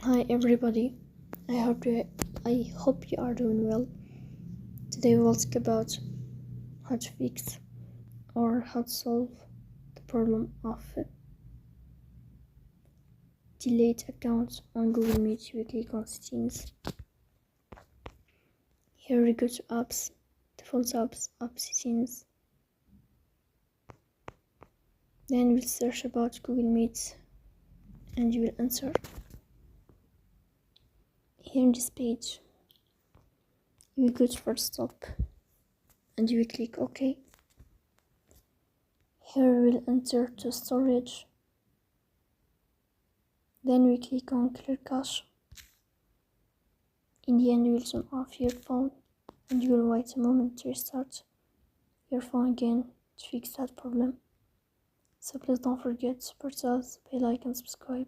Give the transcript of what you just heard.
Hi everybody, I hope you are doing well. Today we'll talk about how to fix or how to solve the problem of delayed accounts on Google Meet. We click on settings. Here we go to apps, default apps, app settings. Then we'll search about Google Meet and you will enter. Here in this page, you will go to first stop and you will click OK. Here we will enter to storage. Then we click on clear cache. In the end, you will turn off your phone and you will wait a moment to restart your phone again to fix that problem. So please don't forget to support us, pay like and subscribe.